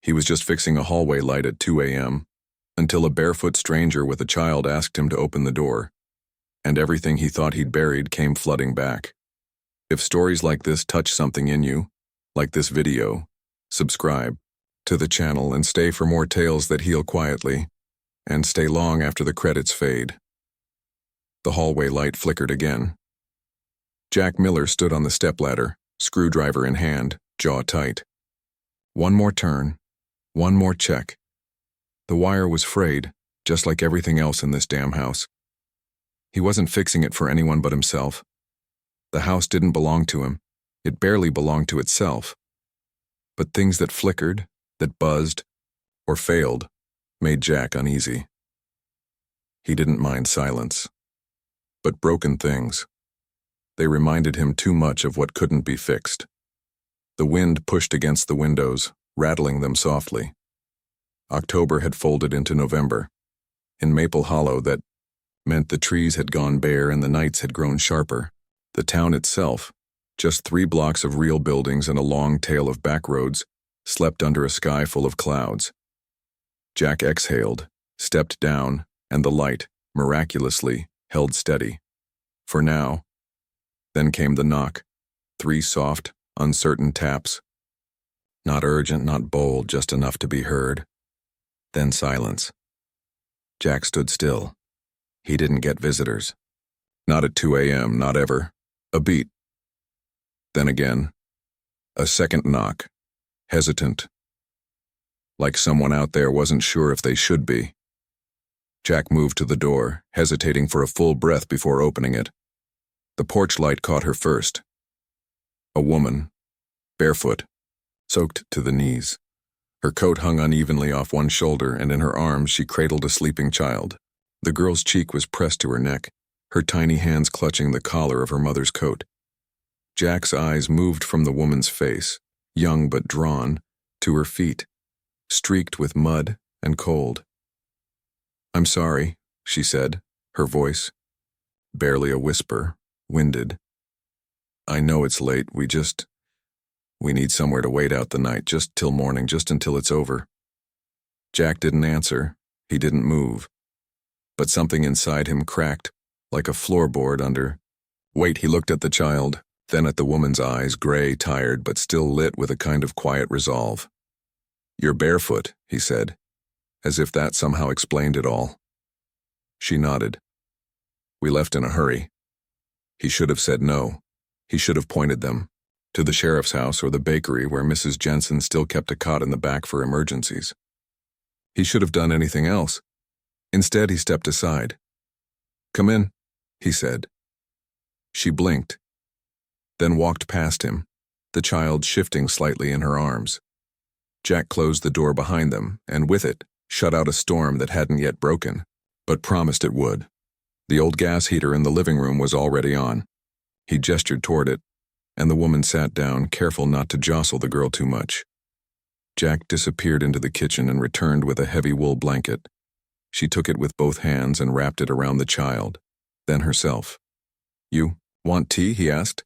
He was just fixing a hallway light at 2 a.m. until a barefoot stranger with a child asked him to open the door, and everything he thought he'd buried came flooding back. If stories like this touch something in you, like this video, subscribe to the channel and stay for more tales that heal quietly, and stay long after the credits fade. The hallway light flickered again. Jack Miller stood on the stepladder, screwdriver in hand, jaw tight. One more turn, one more check. The wire was frayed, just like everything else in this damn house. He wasn't fixing it for anyone but himself. The house didn't belong to him. It barely belonged to itself. But things that flickered, that buzzed, or failed, made Jack uneasy. He didn't mind silence. But broken things. They reminded him too much of what couldn't be fixed. The wind pushed against the windows, rattling them softly. October had folded into November. In Maple Hollow, that meant the trees had gone bare and the nights had grown sharper. The town itself, just 3 blocks of real buildings and a long tail of back roads, slept under a sky full of clouds. Jack exhaled, stepped down, and the light, miraculously, held steady. For now. Then came the knock. 3 soft, uncertain taps. Not urgent, not bold, just enough to be heard. Then silence. Jack stood still. He didn't get visitors. Not at 2 a.m., not ever. A beat. Then again. A second knock. Hesitant. Like someone out there wasn't sure if they should be. Jack moved to the door, hesitating for a full breath before opening it. The porch light caught her first. A woman, barefoot, soaked to the knees. Her coat hung unevenly off one shoulder, and in her arms she cradled a sleeping child. The girl's cheek was pressed to her neck, her tiny hands clutching the collar of her mother's coat. Jack's eyes moved from the woman's face, young but drawn, to her feet, streaked with mud and cold. "I'm sorry," she said, her voice, barely a whisper, winded. "I know it's late, we need somewhere to wait out the night, just till morning, just until it's over." Jack didn't answer, he didn't move. But something inside him cracked, like a floorboard under. Wait, he looked at the child, then at the woman's eyes, gray, tired, but still lit with a kind of quiet resolve. "You're barefoot," he said, as if that somehow explained it all. She nodded. "We left in a hurry." He should have said no. He should have pointed them to the sheriff's house or the bakery where Mrs. Jensen still kept a cot in the back for emergencies. He should have done anything else. Instead, he stepped aside. "Come in," he said. She blinked, then walked past him, the child shifting slightly in her arms. Jack closed the door behind them, and with it, shut out a storm that hadn't yet broken, but promised it would. The old gas heater in the living room was already on. He gestured toward it, and the woman sat down, careful not to jostle the girl too much. Jack disappeared into the kitchen and returned with a heavy wool blanket. She took it with both hands and wrapped it around the child, then herself. "You want tea?" he asked.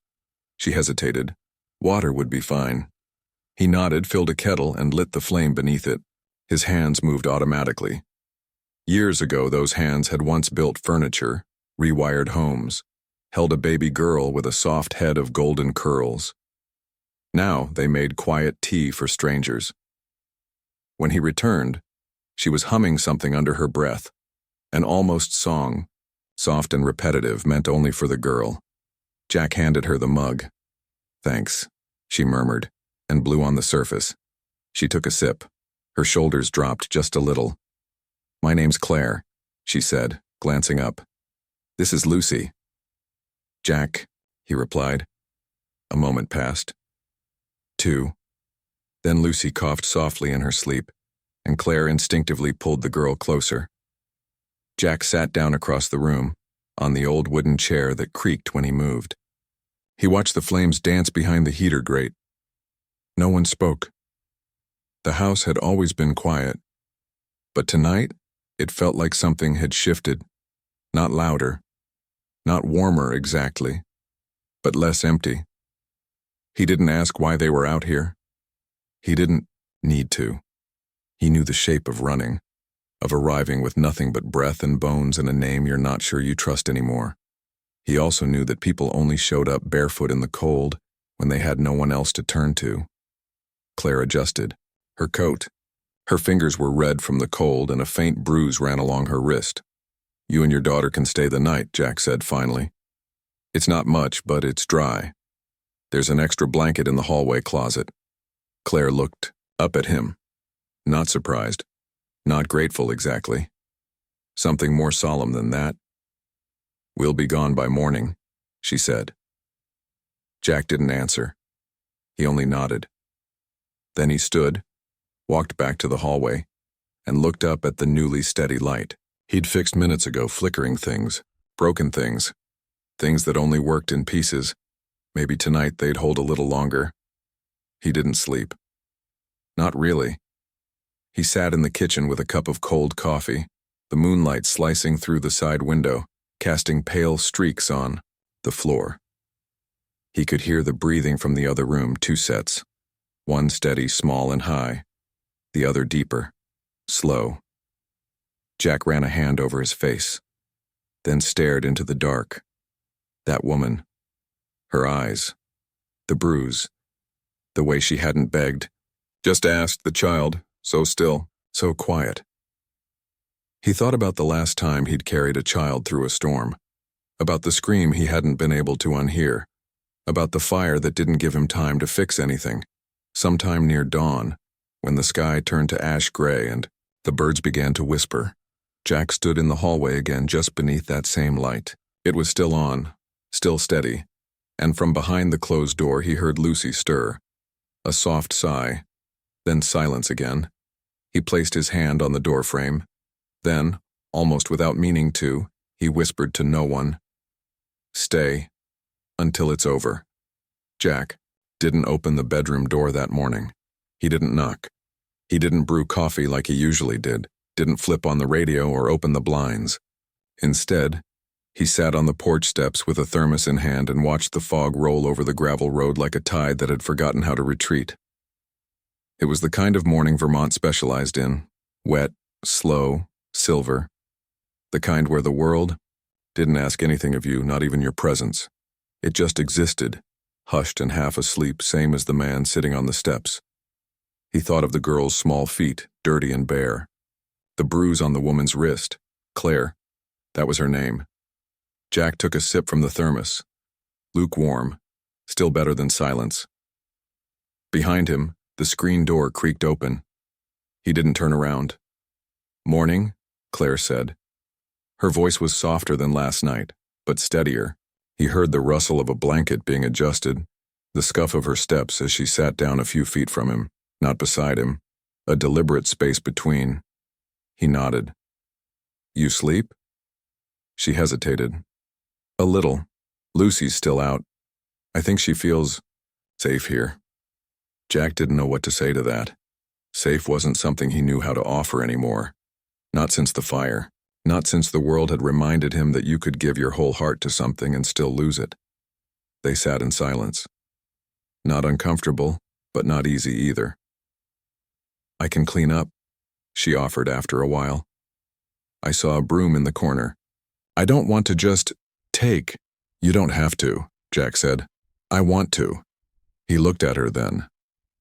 She hesitated. Water would be fine. He nodded, filled a kettle, and lit the flame beneath it. His hands moved automatically. Years ago, those hands had once built furniture, rewired homes, held a baby girl with a soft head of golden curls. Now they made quiet tea for strangers. When he returned, she was humming something under her breath, an almost song, soft and repetitive, meant only for the girl. Jack handed her the mug. "Thanks," she murmured, and blew on the surface. She took a sip. Her shoulders dropped just a little. "My name's Claire," she said, glancing up. "This is Lucy." "Jack," he replied. A moment passed. 2. Then Lucy coughed softly in her sleep, and Claire instinctively pulled the girl closer. Jack sat down across the room, on the old wooden chair that creaked when he moved. He watched the flames dance behind the heater grate. No one spoke. The house had always been quiet, but tonight it felt like something had shifted, not louder, not warmer exactly, but less empty. He didn't ask why they were out here. He didn't need to. He knew the shape of running, of arriving with nothing but breath and bones and a name you're not sure you trust anymore. He also knew that people only showed up barefoot in the cold when they had no one else to turn to. Claire adjusted. Her coat. Her fingers were red from the cold and a faint bruise ran along her wrist. "You and your daughter can stay the night," Jack said finally. "It's not much, but it's dry. There's an extra blanket in the hallway closet." Claire looked up at him. Not surprised. Not grateful exactly. Something more solemn than that. "We'll be gone by morning," she said. Jack didn't answer. He only nodded. Then he stood, walked back to the hallway, and looked up at the newly steady light. He'd fixed minutes ago flickering things, broken things, things that only worked in pieces. Maybe tonight they'd hold a little longer. He didn't sleep. Not really. He sat in the kitchen with a cup of cold coffee, the moonlight slicing through the side window, casting pale streaks on the floor. He could hear the breathing from the other room, 2 sets. One steady, small and high. The other deeper, slow. Jack ran a hand over his face, then stared into the dark. That woman. Her eyes. The bruise. The way she hadn't begged. Just asked the child, so still, so quiet. He thought about the last time he'd carried a child through a storm. About the scream he hadn't been able to unhear. About the fire that didn't give him time to fix anything. Sometime near dawn, when the sky turned to ash gray and the birds began to whisper, Jack stood in the hallway again just beneath that same light. It was still on, still steady, and from behind the closed door he heard Lucy stir. A soft sigh, then silence again. He placed his hand on the doorframe. Then, almost without meaning to, he whispered to no one, "Stay until it's over." Jack didn't open the bedroom door that morning. He didn't knock. He didn't brew coffee like he usually did, didn't flip on the radio or open the blinds. Instead, he sat on the porch steps with a thermos in hand and watched the fog roll over the gravel road like a tide that had forgotten how to retreat. It was the kind of morning Vermont specialized in, wet, slow, silver. The kind where the world didn't ask anything of you, not even your presence. It just existed, hushed and half asleep, same as the man sitting on the steps. He thought of the girl's small feet, dirty and bare. The bruise on the woman's wrist. Claire. That was her name. Jack took a sip from the thermos. Lukewarm. Still better than silence. Behind him, the screen door creaked open. He didn't turn around. "Morning," Claire said. Her voice was softer than last night, but steadier. He heard the rustle of a blanket being adjusted, the scuff of her steps as she sat down a few feet from him, not beside him, a deliberate space between. He nodded. "You sleep?" She hesitated. "A little. Lucy's still out. I think she feels safe here." Jack didn't know what to say to that. Safe wasn't something he knew how to offer anymore. Not since the fire. Not since the world had reminded him that you could give your whole heart to something and still lose it. They sat in silence. Not uncomfortable, but not easy either. "I can clean up," she offered after a while. "I saw a broom in the corner. I don't want to just take." "You don't have to," Jack said. "I want to." He looked at her then.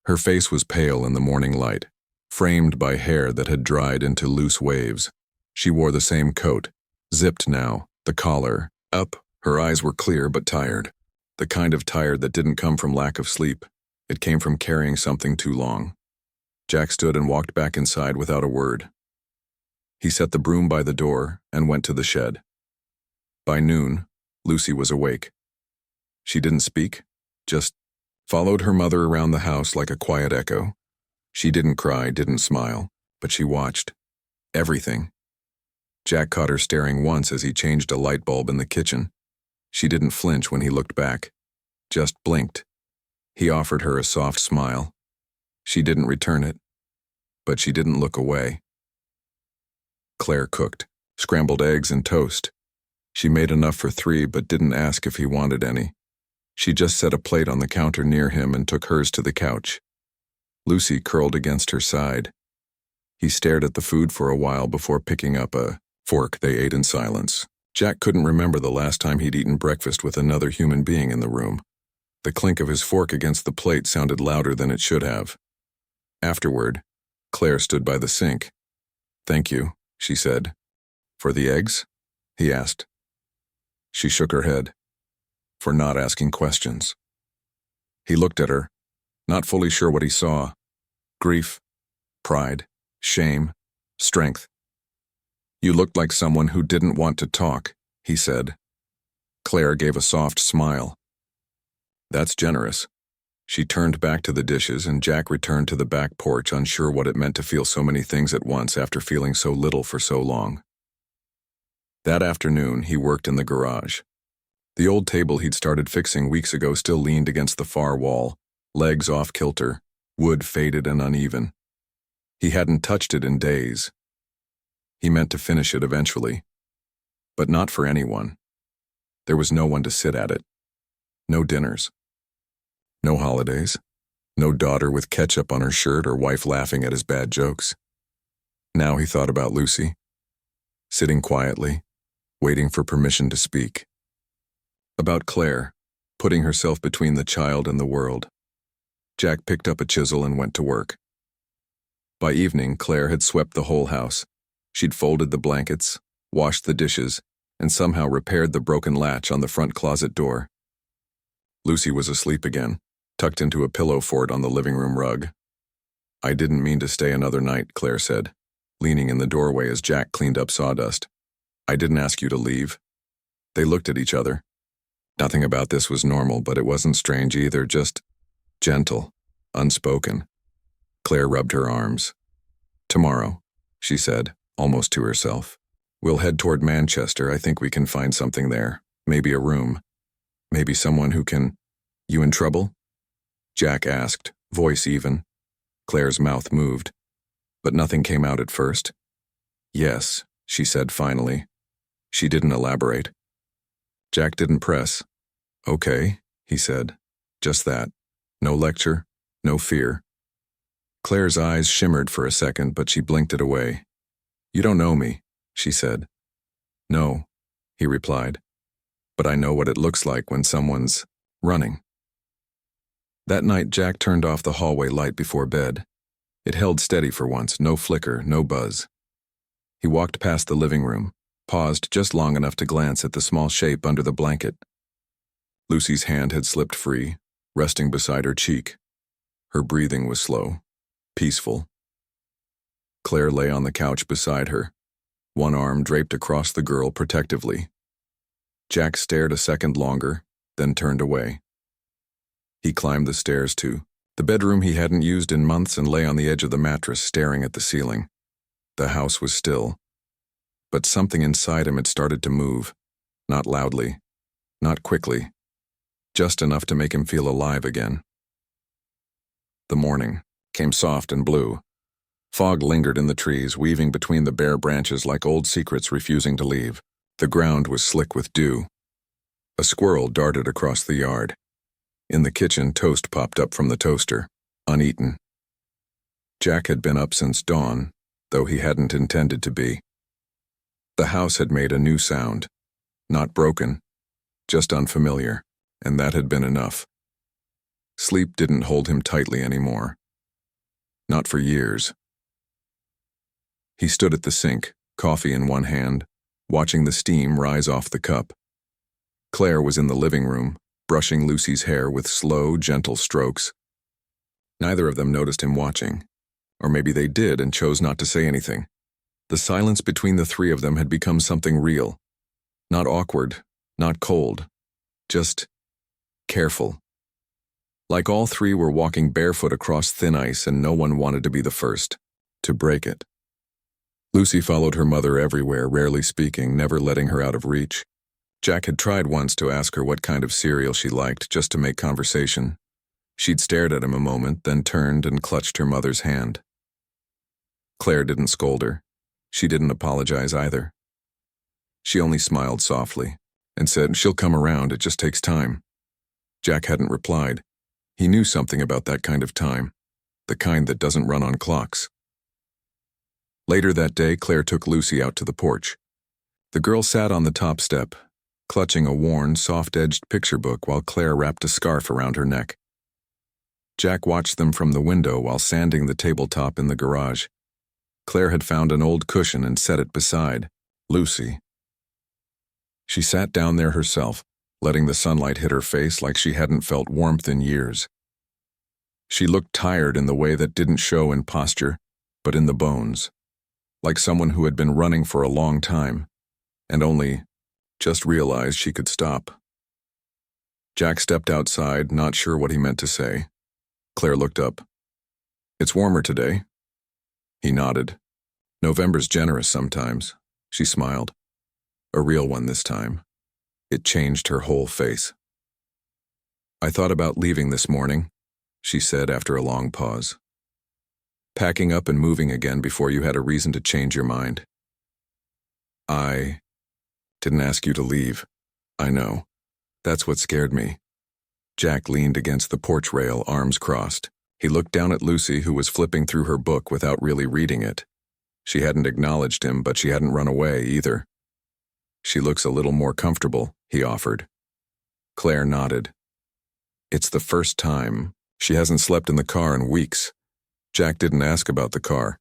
Her face was pale in the morning light, framed by hair that had dried into loose waves. She wore the same coat, zipped now, the collar up. Her eyes were clear but tired. The kind of tired that didn't come from lack of sleep. It came from carrying something too long. Jack stood and walked back inside without a word. He set the broom by the door and went to the shed. By noon, Lucy was awake. She didn't speak, just followed her mother around the house like a quiet echo. She didn't cry, didn't smile, but she watched. Everything. Jack caught her staring once as he changed a light bulb in the kitchen. She didn't flinch when he looked back, just blinked. He offered her a soft smile. She didn't return it, but she didn't look away. Claire cooked, scrambled eggs and toast. She made enough for 3 but didn't ask if he wanted any. She just set a plate on the counter near him and took hers to the couch. Lucy curled against her side. He stared at the food for a while before picking up a fork. They ate in silence. Jack couldn't remember the last time he'd eaten breakfast with another human being in the room. The clink of his fork against the plate sounded louder than it should have. Afterward, Claire stood by the sink. "Thank you," she said. "For the eggs?" he asked. She shook her head. "For not asking questions." He looked at her, not fully sure what he saw. Grief, pride, shame, strength. "You looked like someone who didn't want to talk," he said. Claire gave a soft smile. "That's generous." She turned back to the dishes, and Jack returned to the back porch, unsure what it meant to feel so many things at once after feeling so little for so long. That afternoon, he worked in the garage. The old table he'd started fixing weeks ago still leaned against the far wall, legs off kilter, wood faded and uneven. He hadn't touched it in days. He meant to finish it eventually. But not for anyone. There was no one to sit at it. No dinners. No holidays. No daughter with ketchup on her shirt or wife laughing at his bad jokes. Now he thought about Lucy, sitting quietly, waiting for permission to speak. About Claire, putting herself between the child and the world. Jack picked up a chisel and went to work. By evening, Claire had swept the whole house. She'd folded the blankets, washed the dishes, and somehow repaired the broken latch on the front closet door. Lucy was asleep again, tucked into a pillow fort on the living room rug. "I didn't mean to stay another night," Claire said, leaning in the doorway as Jack cleaned up sawdust. "I didn't ask you to leave." They looked at each other. Nothing about this was normal, but it wasn't strange either, just gentle, unspoken. Claire rubbed her arms. "Tomorrow," she said, almost to herself. "We'll head toward Manchester. I think we can find something there. Maybe a room. Maybe someone who can—" "You in trouble?" Jack asked, voice even. Claire's mouth moved, but nothing came out at first. "Yes," she said finally. She didn't elaborate. Jack didn't press. "Okay," he said. Just that. No lecture, no fear. Claire's eyes shimmered for a second, but she blinked it away. "You don't know me," she said. "No," he replied. "But I know what it looks like when someone's running." That night, Jack turned off the hallway light before bed. It held steady for once, no flicker, no buzz. He walked past the living room, paused just long enough to glance at the small shape under the blanket. Lucy's hand had slipped free, resting beside her cheek. Her breathing was slow, peaceful. Claire lay on the couch beside her, one arm draped across the girl protectively. Jack stared a second longer, then turned away. He climbed the stairs to the bedroom he hadn't used in months and lay on the edge of the mattress staring at the ceiling. The house was still, but something inside him had started to move, not loudly, not quickly, just enough to make him feel alive again. The morning came soft and blue. Fog lingered in the trees, weaving between the bare branches like old secrets refusing to leave. The ground was slick with dew. A squirrel darted across the yard. In the kitchen, toast popped up from the toaster, uneaten. Jack had been up since dawn, though he hadn't intended to be. The house had made a new sound, not broken, just unfamiliar, and that had been enough. Sleep didn't hold him tightly anymore. Not for years. He stood at the sink, coffee in one hand, watching the steam rise off the cup. Claire was in the living room, brushing Lucy's hair with slow, gentle strokes. Neither of them noticed him watching. Or maybe they did and chose not to say anything. The silence between the three of them had become something real. Not awkward, not cold, just careful. Like all three were walking barefoot across thin ice and no one wanted to be the first to break it. Lucy followed her mother everywhere, rarely speaking, never letting her out of reach. Jack had tried once to ask her what kind of cereal she liked, just to make conversation. She'd stared at him a moment, then turned and clutched her mother's hand. Claire didn't scold her. She didn't apologize either. She only smiled softly and said, "She'll come around, it just takes time." Jack hadn't replied. He knew something about that kind of time, the kind that doesn't run on clocks. Later that day, Claire took Lucy out to the porch. The girl sat on the top step, clutching a worn, soft-edged picture book while Claire wrapped a scarf around her neck. Jack watched them from the window while sanding the tabletop in the garage. Claire had found an old cushion and set it beside Lucy. She sat down there herself, letting the sunlight hit her face like she hadn't felt warmth in years. She looked tired in the way that didn't show in posture, but in the bones, like someone who had been running for a long time, and only just realized she could stop. Jack stepped outside, not sure what he meant to say. Claire looked up. "It's warmer today." He nodded. "November's generous sometimes." She smiled. A real one this time. It changed her whole face. "I thought about leaving this morning," she said after a long pause. "Packing up and moving again before you had a reason to change your mind." "I didn't ask you to leave. I know. That's what scared me." Jack leaned against the porch rail, arms crossed. He looked down at Lucy, who was flipping through her book without really reading it. She hadn't acknowledged him, but she hadn't run away either. "She looks a little more comfortable," he offered. Claire nodded. "It's the first time. She hasn't slept in the car in weeks." Jack didn't ask about the car.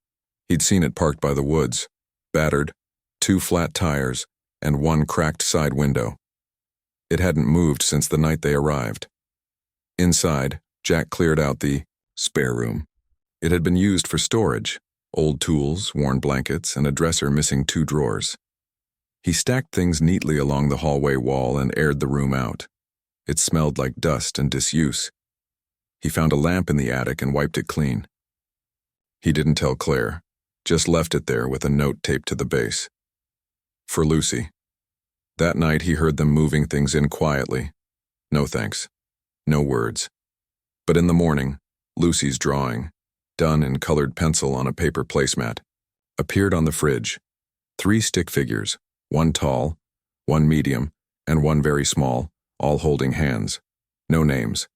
He'd seen it parked by the woods, battered, 2 flat tires, and 1 cracked side window. It hadn't moved since the night they arrived. Inside, Jack cleared out the spare room. It had been used for storage, old tools, worn blankets, and a dresser missing 2 drawers. He stacked things neatly along the hallway wall and aired the room out. It smelled like dust and disuse. He found a lamp in the attic and wiped it clean. He didn't tell Claire, just left it there with a note taped to the base. For Lucy. That night he heard them moving things in quietly. No thanks. No words. But in the morning, Lucy's drawing, done in colored pencil on a paper placemat, appeared on the fridge. 3 stick figures, 1 tall, 1 medium, and 1 very small, all holding hands. No names.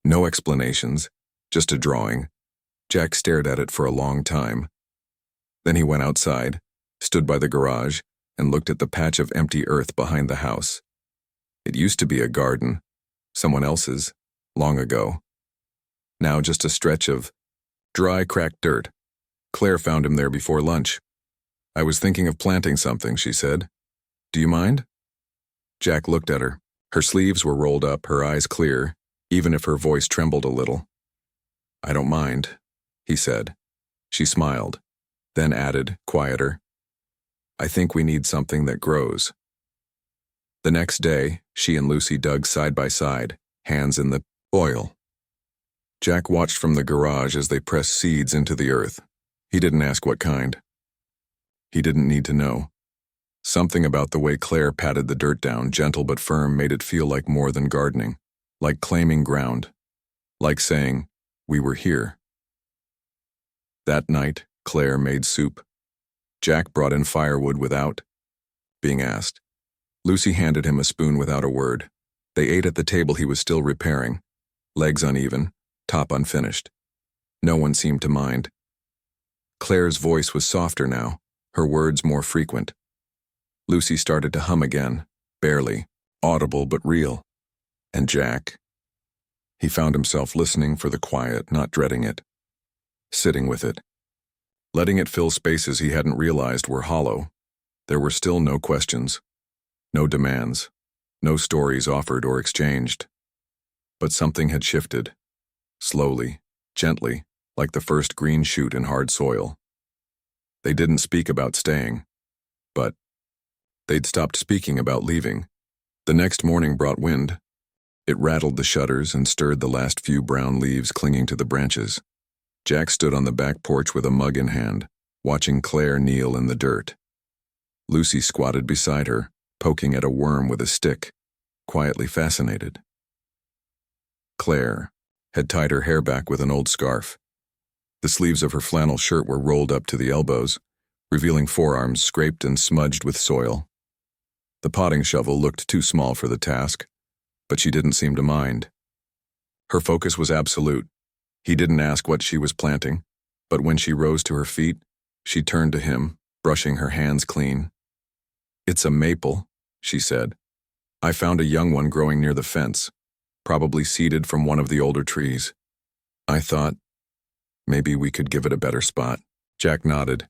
No explanations. Just a drawing. Jack stared at it for a long time. Then he went outside, stood by the garage, and looked at the patch of empty earth behind the house. It used to be a garden. Someone else's, long ago. Now just a stretch of dry, cracked dirt. Claire found him there before lunch. "I was thinking of planting something," she said. "Do you mind?" Jack looked at her. Her sleeves were rolled up, her eyes clear, even if her voice trembled a little. "I don't mind," he said. She smiled, then added, quieter, "I think we need something that grows." The next day, she and Lucy dug side by side, hands in the oil. Jack watched from the garage as they pressed seeds into the earth. He didn't ask what kind. He didn't need to know. Something about the way Claire patted the dirt down, gentle but firm, made it feel like more than gardening, like claiming ground, like saying, "We were here." That night, Claire made soup. Jack brought in firewood without being asked. Lucy handed him a spoon without a word. They ate at the table he was still repairing, legs uneven, top unfinished. No one seemed to mind. Claire's voice was softer now, her words more frequent. Lucy started to hum again, barely, audible but real. And Jack? He found himself listening for the quiet, not dreading it. Sitting with it. Letting it fill spaces he hadn't realized were hollow. There were still no questions. No demands. No stories offered or exchanged. But something had shifted. Slowly, gently, like the first green shoot in hard soil. They didn't speak about staying. But they'd stopped speaking about leaving. The next morning brought wind. It rattled the shutters and stirred the last few brown leaves clinging to the branches. Jack stood on the back porch with a mug in hand, watching Claire kneel in the dirt. Lucy squatted beside her, poking at a worm with a stick, quietly fascinated. Claire had tied her hair back with an old scarf. The sleeves of her flannel shirt were rolled up to the elbows, revealing forearms scraped and smudged with soil. The potting shovel looked too small for the task, but she didn't seem to mind. Her focus was absolute. He didn't ask what she was planting, but when she rose to her feet, She turned to him, brushing her hands clean. "It's a maple," she said. "I found a young one growing near the fence, probably seeded from one of the older trees. I thought maybe we could give it a better spot." Jack nodded,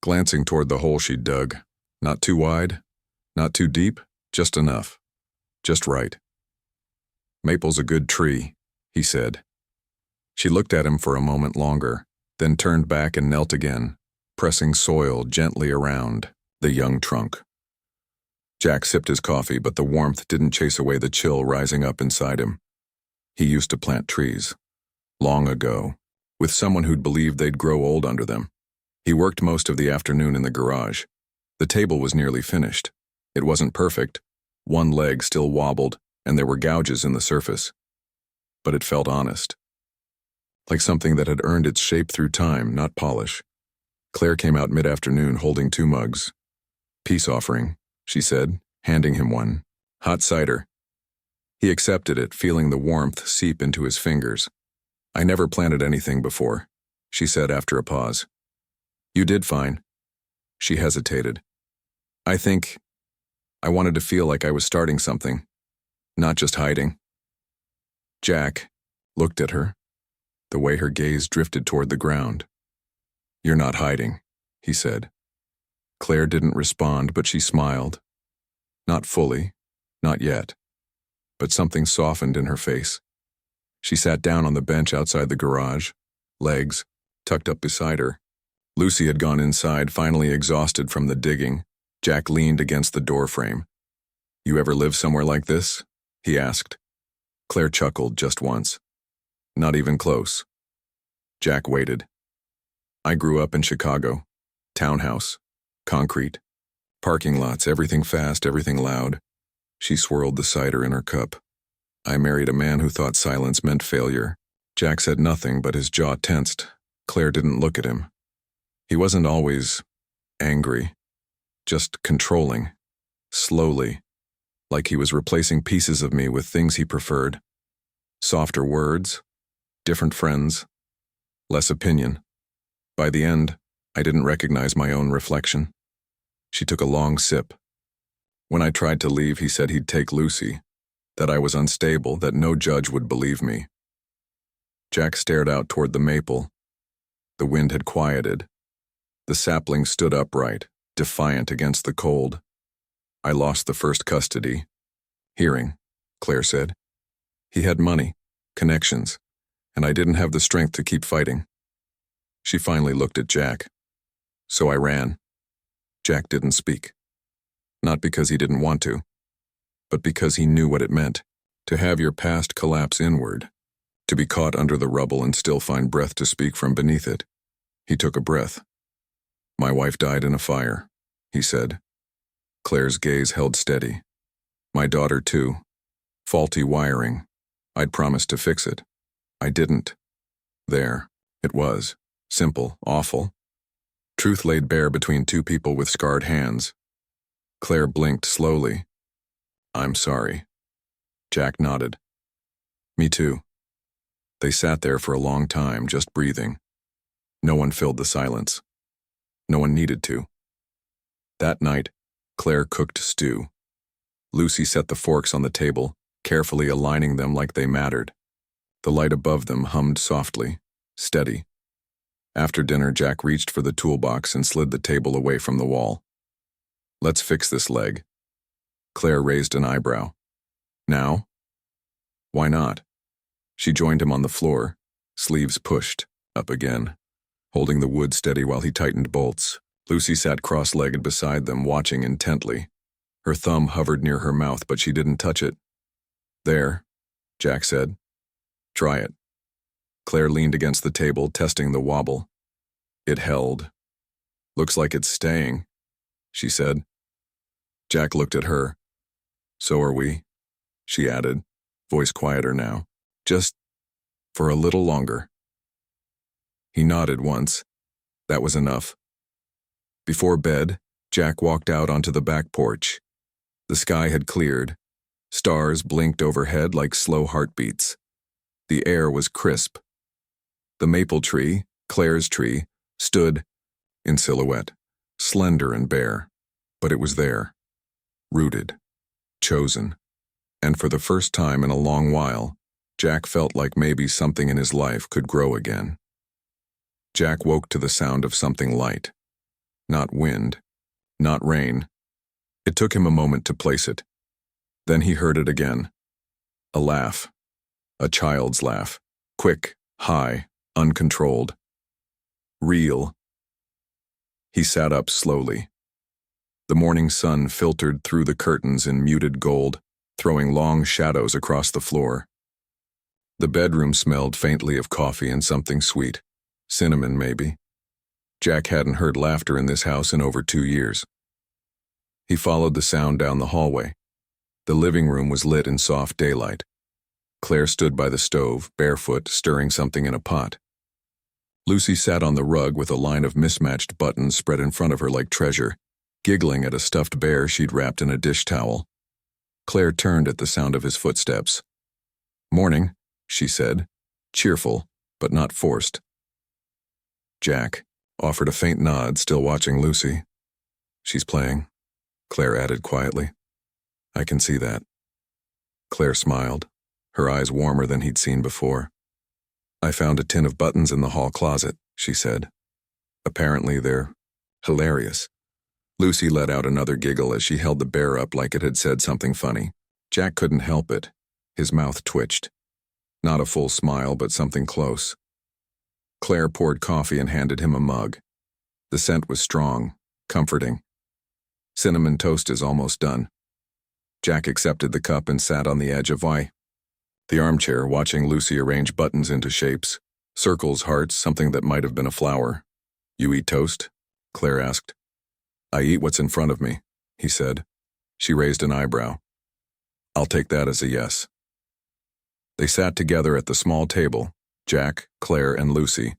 glancing toward the hole she'd dug. Not too wide, not too deep, just enough. Just right. "Maple's a good tree," he said. She looked at him for a moment longer, then turned back and knelt again, pressing soil gently around the young trunk. Jack sipped his coffee, but the warmth didn't chase away the chill rising up inside him. He used to plant trees. Long ago, with someone who'd believed they'd grow old under them. He worked most of the afternoon in the garage. The table was nearly finished. It wasn't perfect. One leg still wobbled, and there were gouges in the surface. But it felt honest. Like something that had earned its shape through time, not polish. Claire came out mid-afternoon holding 2 mugs. "Peace offering," she said, handing him one. "Hot cider." He accepted it, feeling the warmth seep into his fingers. "I never planted anything before," she said after a pause. "You did fine." She hesitated. I think I wanted to feel like I was starting something, not just hiding." Jack looked at her, the way her gaze drifted toward the ground. "You're not hiding," he said. Claire didn't respond, but she smiled. Not fully, not yet, but something softened in her face. She sat down on the bench outside the garage, legs tucked up beside her. Lucy had gone inside, finally exhausted from the digging. Jack leaned against the doorframe. "You ever live somewhere like this?" he asked. Claire chuckled just once. "Not even close." Jack waited. "I grew up in Chicago. Townhouse. Concrete. Parking lots, everything fast, everything loud." She swirled the cider in her cup. "I married a man who thought silence meant failure." Jack said nothing, but his jaw tensed. Claire didn't look at him. He wasn't always angry, just controlling, slowly, like he was replacing pieces of me with things he preferred. Softer words, different friends, less opinion. By the end, I didn't recognize my own reflection. She took a long sip. When I tried to leave, he said he'd take Lucy, that I was unstable, that no judge would believe me. Jack stared out toward the maple. The wind had quieted. The sapling stood upright, defiant against the cold. "I lost the first custody. Hearing," Claire said. "He had money, connections, and I didn't have the strength to keep fighting." She finally looked at Jack. "So I ran." Jack didn't speak. Not because he didn't want to, but because he knew what it meant, to have your past collapse inward, to be caught under the rubble and still find breath to speak from beneath it. He took a breath. "My wife died in a fire," he said. Claire's gaze held steady. "My daughter, too. Faulty wiring. I'd promised to fix it. I didn't. There. It was. Simple, awful. Truth laid bare between 2 people with scarred hands." Claire blinked slowly. "I'm sorry." Jack nodded. "Me too." They sat there for a long time, just breathing. No one filled the silence. No one needed to. That night, Claire cooked stew. Lucy set the forks on the table, carefully aligning them like they mattered. The light above them hummed softly, steady. After dinner, Jack reached for the toolbox and slid the table away from the wall. "Let's fix this leg." Claire raised an eyebrow. "Now?" "Why not?" She joined him on the floor, sleeves pushed, up again, holding the wood steady while he tightened bolts. Lucy sat cross-legged beside them, watching intently. Her thumb hovered near her mouth, but she didn't touch it. "There," Jack said. "Try it." Claire leaned against the table, testing the wobble. It held. "Looks like it's staying," she said. Jack looked at her. "So are we," she added, voice quieter now. "Just for a little longer." He nodded once. That was enough. Before bed, Jack walked out onto the back porch. The sky had cleared. Stars blinked overhead like slow heartbeats. The air was crisp. The maple tree, Claire's tree, stood in silhouette, slender and bare, but it was there, rooted, chosen, and for the first time in a long while, Jack felt like maybe something in his life could grow again. Jack woke to the sound of something light. Not wind, not rain. It took him a moment to place it. Then he heard it again. A laugh. A child's laugh. Quick, high, uncontrolled. Real. He sat up slowly. The morning sun filtered through the curtains in muted gold, throwing long shadows across the floor. The bedroom smelled faintly of coffee and something sweet. Cinnamon, maybe. Jack hadn't heard laughter in this house in over 2 years. He followed the sound down the hallway. The living room was lit in soft daylight. Claire stood by the stove, barefoot, stirring something in a pot. Lucy sat on the rug with a line of mismatched buttons spread in front of her like treasure, giggling at a stuffed bear she'd wrapped in a dish towel. Claire turned at the sound of his footsteps. "Morning," she said, cheerful, but not forced. Jack offered a faint nod, still watching Lucy. "She's playing," Claire added quietly. "I can see that." Claire smiled, her eyes warmer than he'd seen before. "I found a tin of buttons in the hall closet," she said. "Apparently they're hilarious." Lucy let out another giggle as she held the bear up like it had said something funny. Jack couldn't help it. His mouth twitched. Not a full smile, but something close. Claire poured coffee and handed him a mug. The scent was strong, comforting. "Cinnamon toast is almost done." Jack accepted the cup and sat on the edge of the armchair, watching Lucy arrange buttons into shapes. Circles, hearts, something that might have been a flower. "You eat toast?" Claire asked. "I eat what's in front of me," he said. She raised an eyebrow. "I'll take that as a yes." They sat together at the small table, Jack, Claire, and Lucy,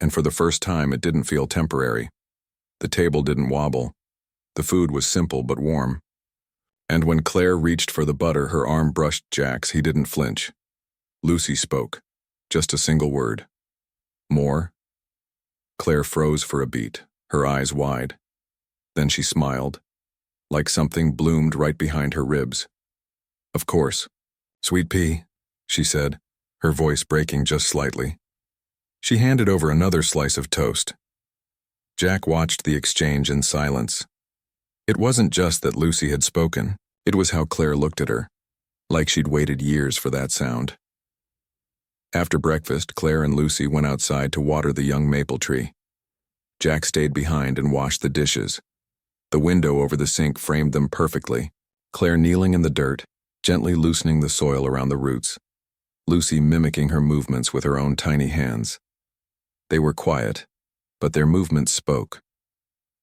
and for the first time it didn't feel temporary. The table didn't wobble. The food was simple but warm. And when Claire reached for the butter, her arm brushed Jack's, he didn't flinch. Lucy spoke, just a single word. "More?" Claire froze for a beat, her eyes wide. Then she smiled, like something bloomed right behind her ribs. "Of course. Sweet pea," she said, her voice breaking just slightly. She handed over another slice of toast. Jack watched the exchange in silence. It wasn't just that Lucy had spoken, it was how Claire looked at her, like she'd waited years for that sound. After breakfast, Claire and Lucy went outside to water the young maple tree. Jack stayed behind and washed the dishes. The window over the sink framed them perfectly, Claire kneeling in the dirt, gently loosening the soil around the roots, Lucy mimicking her movements with her own tiny hands. They were quiet, but their movements spoke.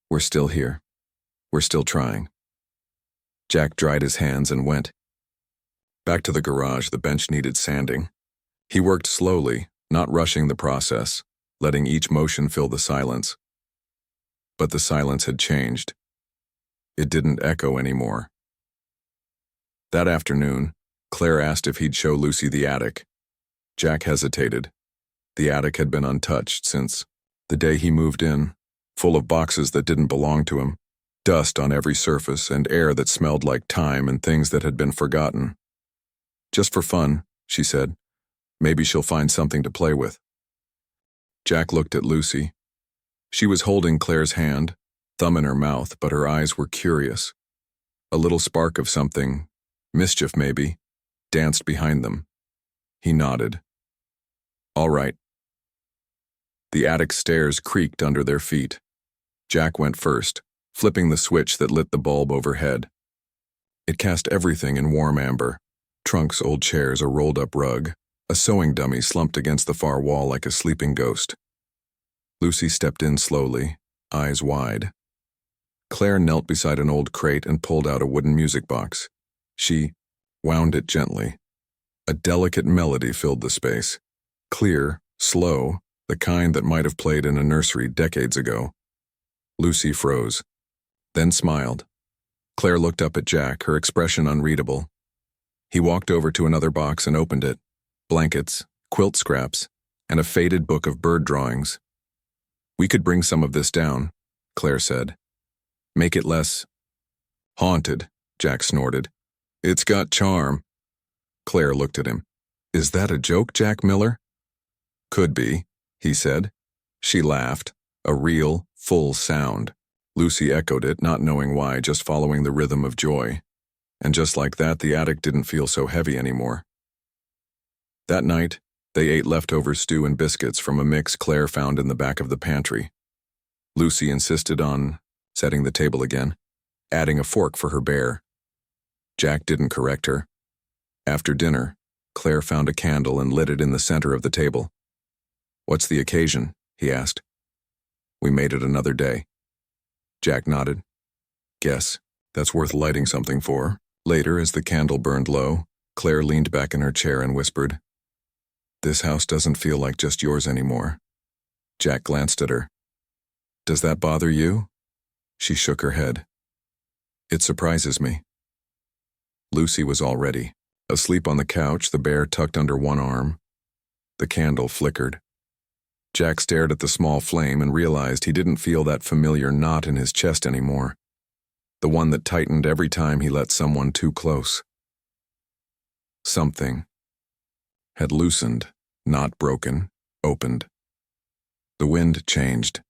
"We're still here. We're still trying." Jack dried his hands and went. Back to the garage, the bench needed sanding. He worked slowly, not rushing the process, letting each motion fill the silence. But the silence had changed. It didn't echo anymore. That afternoon, Claire asked if he'd show Lucy the attic. Jack hesitated. The attic had been untouched since the day he moved in, full of boxes that didn't belong to him, dust on every surface and air that smelled like time and things that had been forgotten. "Just for fun," she said. "Maybe she'll find something to play with." Jack looked at Lucy. She was holding Claire's hand, thumb in her mouth, but her eyes were curious. A little spark of something, mischief maybe, danced behind them. He nodded. "All right." The attic stairs creaked under their feet. Jack went first, flipping the switch that lit the bulb overhead. It cast everything in warm amber: trunks, old chairs, a rolled-up rug, a sewing dummy slumped against the far wall like a sleeping ghost. Lucy stepped in slowly, eyes wide. Claire knelt beside an old crate and pulled out a wooden music box. She wound it gently. A delicate melody filled the space. Clear, slow, the kind that might have played in a nursery decades ago. Lucy froze, then smiled. Claire looked up at Jack, her expression unreadable. He walked over to another box and opened it. Blankets, quilt scraps, and a faded book of bird drawings. We could bring some of this down, Claire said. Make it less haunted, Jack snorted. It's got charm. Claire looked at him. Is that a joke, Jack Miller? Could be, he said. She laughed, a real, full sound. Lucy echoed it, not knowing why, just following the rhythm of joy. And just like that, the attic didn't feel so heavy anymore. That night, they ate leftover stew and biscuits from a mix Claire found in the back of the pantry. Lucy insisted on setting the table again, adding a fork for her bear. Jack didn't correct her. After dinner, Claire found a candle and lit it in the center of the table. What's the occasion? He asked. We made it another day. Jack nodded. Guess that's worth lighting something for. Later, as the candle burned low, Claire leaned back in her chair and whispered, This house doesn't feel like just yours anymore. Jack glanced at her. Does that bother you? She shook her head. It surprises me. Lucy was all ready. Asleep on the couch, the bear tucked under one arm. The candle flickered. Jack stared at the small flame and realized he didn't feel that familiar knot in his chest anymore. The one that tightened every time he let someone too close. Something had loosened, not broken, opened. The wind changed.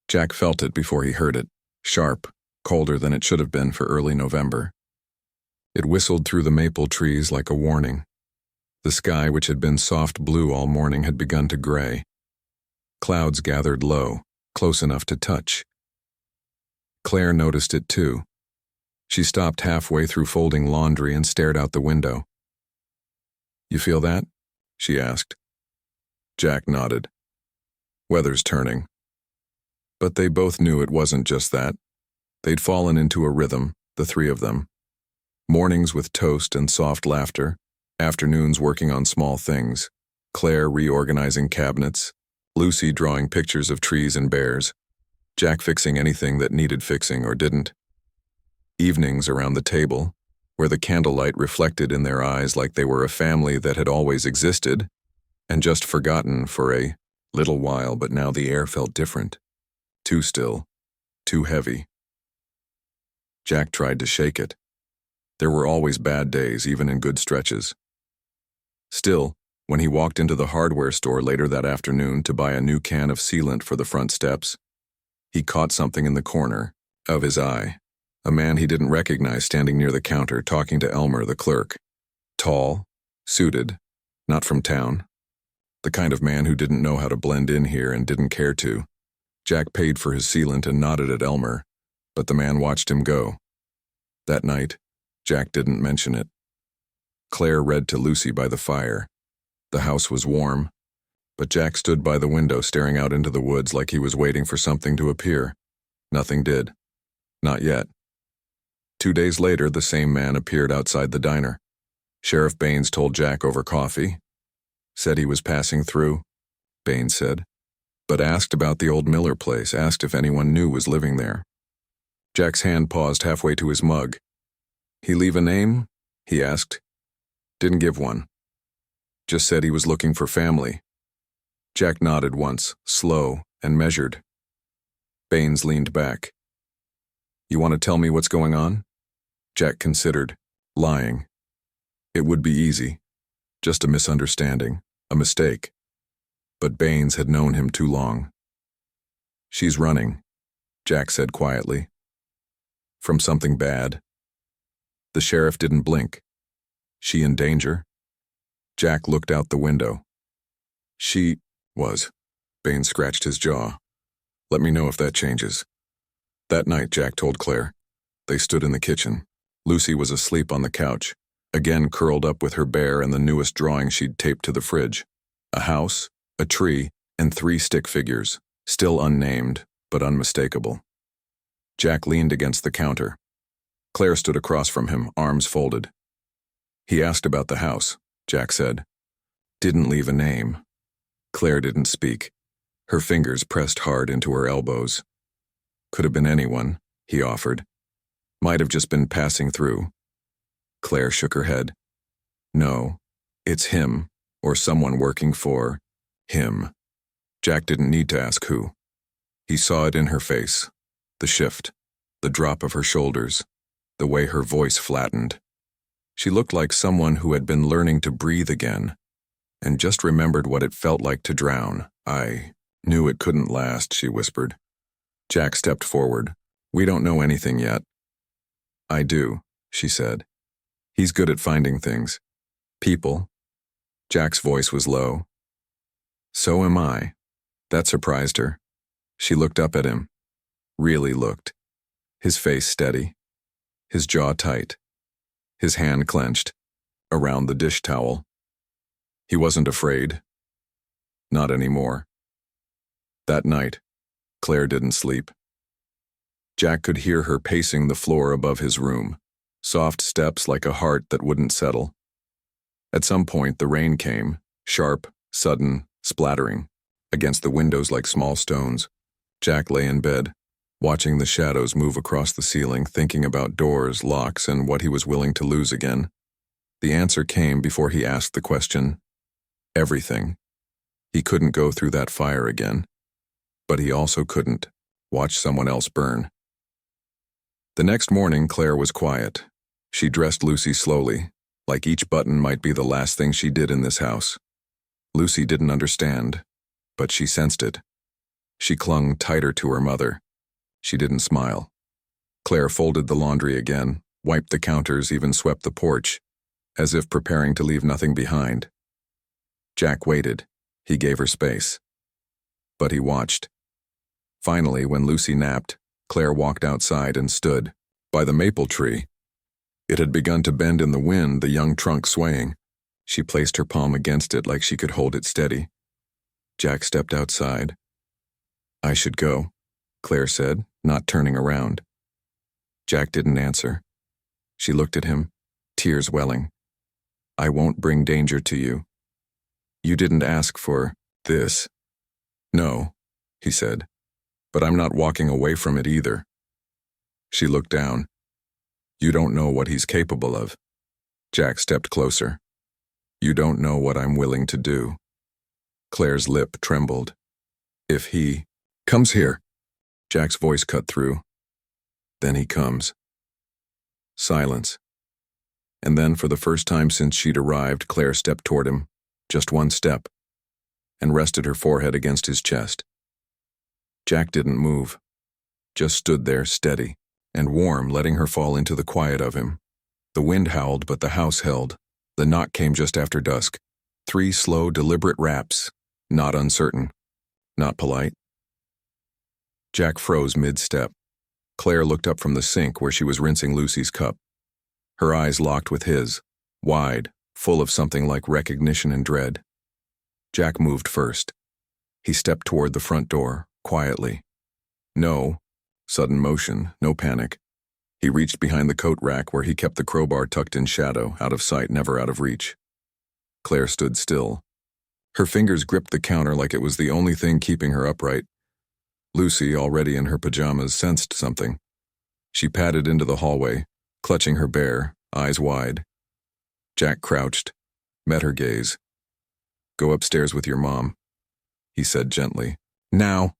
Jack felt it before he heard it, sharp, colder than it should have been for early November. It whistled through the maple trees like a warning. The sky, which had been soft blue all morning, had begun to gray. Clouds gathered low, close enough to touch. Claire noticed it too. She stopped halfway through folding laundry and stared out the window. You feel that? She asked. Jack nodded. Weather's turning. But they both knew it wasn't just that. They'd fallen into a rhythm, the three of them. Mornings with toast and soft laughter, afternoons working on small things, Claire reorganizing cabinets, Lucy drawing pictures of trees and bears, Jack fixing anything that needed fixing or didn't. Evenings around the table, where the candlelight reflected in their eyes like they were a family that had always existed and just forgotten for a little while, but now the air felt different. Too still, too heavy. Jack tried to shake it. There were always bad days, even in good stretches. Still, when he walked into the hardware store later that afternoon to buy a new can of sealant for the front steps, he caught something in the corner of his eye. A man he didn't recognize standing near the counter talking to Elmer, the clerk. Tall, suited, not from town. The kind of man who didn't know how to blend in here and didn't care to. Jack paid for his sealant and nodded at Elmer, but the man watched him go. That night, Jack didn't mention it. Claire read to Lucy by the fire. The house was warm, but Jack stood by the window staring out into the woods like he was waiting for something to appear. Nothing did. Not yet. 2 days later, the same man appeared outside the diner. Sheriff Baines told Jack over coffee. Said he was passing through, Baines said, but asked about the old Miller place, asked if anyone new was living there. Jack's hand paused halfway to his mug. He leave a name? He asked. Didn't give one. Just said he was looking for family. Jack nodded once, slow and measured. Baines leaned back. You want to tell me what's going on? Jack considered, lying. It would be easy. Just a misunderstanding, a mistake. But Baines had known him too long. She's running, Jack said quietly. From something bad. The sheriff didn't blink. She in danger? Jack looked out the window. She was. Baines scratched his jaw. Let me know if that changes. That night, Jack told Claire. They stood in the kitchen. Lucy was asleep on the couch, again curled up with her bear and the newest drawing she'd taped to the fridge. A house, a tree, and 3 stick figures, still unnamed, but unmistakable. Jack leaned against the counter. Claire stood across from him, arms folded. He asked about the house, Jack said. Didn't leave a name. Claire didn't speak. Her fingers pressed hard into her elbows. Could have been anyone, he offered. Might have just been passing through. Claire shook her head. No, it's him, or someone working for him. Jack didn't need to ask who. He saw it in her face, the shift, the drop of her shoulders, the way her voice flattened. She looked like someone who had been learning to breathe again, and just remembered what it felt like to drown. "I knew it couldn't last," she whispered. Jack stepped forward. "We don't know anything yet." "I do," she said. "He's good at finding things. People." Jack's voice was low. "So am I." That surprised her. She looked up at him. Really looked. His face steady. His jaw tight. His hand clenched. Around the dish towel. He wasn't afraid. Not anymore. That night, Claire didn't sleep. Jack could hear her pacing the floor above his room, soft steps like a heart that wouldn't settle. At some point, the rain came, sharp, sudden, splattering, against the windows like small stones. Jack lay in bed, watching the shadows move across the ceiling, thinking about doors, locks, and what he was willing to lose again. The answer came before he asked the question. Everything. He couldn't go through that fire again. But he also couldn't watch someone else burn. The next morning, Claire was quiet. She dressed Lucy slowly, like each button might be the last thing she did in this house. Lucy didn't understand, but she sensed it. She clung tighter to her mother. She didn't smile. Claire folded the laundry again, wiped the counters, even swept the porch, as if preparing to leave nothing behind. Jack waited. He gave her space. But he watched. Finally, when Lucy napped, Claire walked outside and stood by the maple tree. It had begun to bend in the wind, the young trunk swaying. She placed her palm against it like she could hold it steady. Jack stepped outside. "I should go," Claire said, not turning around. Jack didn't answer. She looked at him, tears welling. "I won't bring danger to you. You didn't ask for this." "No," he said, "but I'm not walking away from it either." She looked down. "You don't know what he's capable of." Jack stepped closer. "You don't know what I'm willing to do." Claire's lip trembled. "If he comes here," Jack's voice cut through. "Then he comes." Silence. And then, for the first time since she'd arrived, Claire stepped toward him, just one step, and rested her forehead against his chest. Jack didn't move, just stood there steady and warm, letting her fall into the quiet of him. The wind howled, but the house held. The knock came just after dusk. 3 slow, deliberate raps, not uncertain, not polite. Jack froze mid-step. Claire looked up from the sink where she was rinsing Lucy's cup. Her eyes locked with his, wide, full of something like recognition and dread. Jack moved first. He stepped toward the front door, quietly. No sudden motion, no panic. He reached behind the coat rack where he kept the crowbar tucked in shadow, out of sight, never out of reach. Claire stood still. Her fingers gripped the counter like it was the only thing keeping her upright. Lucy, already in her pajamas, sensed something. She padded into the hallway, clutching her bear, eyes wide. Jack crouched, met her gaze. "Go upstairs with your mom," he said gently. "Now."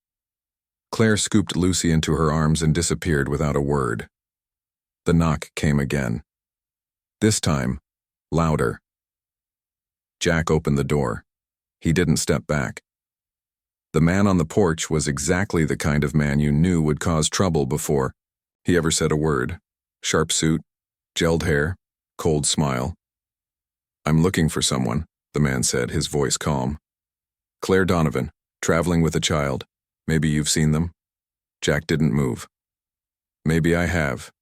Claire scooped Lucy into her arms and disappeared without a word. The knock came again. This time, louder. Jack opened the door. He didn't step back. The man on the porch was exactly the kind of man you knew would cause trouble before he ever said a word. Sharp suit, gelled hair, cold smile. "I'm looking for someone," the man said, his voice calm. "Claire Donovan, traveling with a child. Maybe you've seen them?" Jack didn't move. "Maybe I have."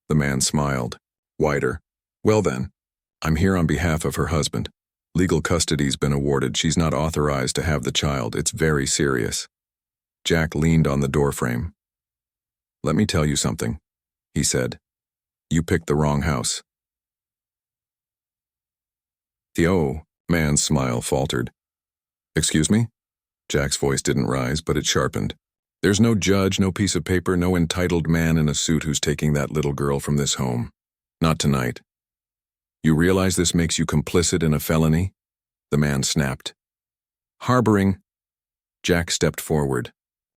The man smiled, wider. "Well then, I'm here on behalf of her husband. Legal custody's been awarded. She's not authorized to have the child. It's very serious." Jack leaned on the doorframe. "Let me tell you something," he said. "You picked the wrong house." The man's smile faltered. "Excuse me?" Jack's voice didn't rise, but it sharpened. "There's no judge, no piece of paper, no entitled man in a suit who's taking that little girl from this home. Not tonight. You realize this makes you complicit in a felony?" The man snapped. "Harboring." Jack stepped forward.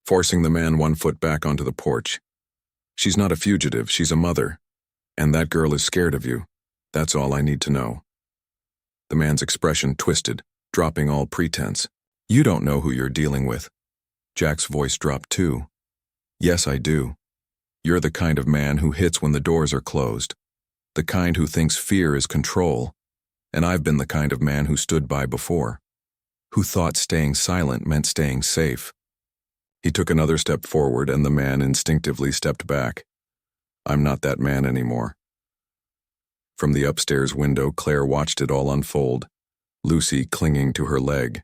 forcing the man 1 foot back onto the porch. "She's not a fugitive, she's a mother. And that girl is scared of you. That's all I need to know." The man's expression twisted, dropping all pretense. "You don't know who you're dealing with." Jack's voice dropped too. "Yes, I do. You're the kind of man who hits when the doors are closed. The kind who thinks fear is control. And I've been the kind of man who stood by before. Who thought staying silent meant staying safe." He took another step forward and the man instinctively stepped back. "I'm not that man anymore." From the upstairs window, Claire watched it all unfold, Lucy clinging to her leg.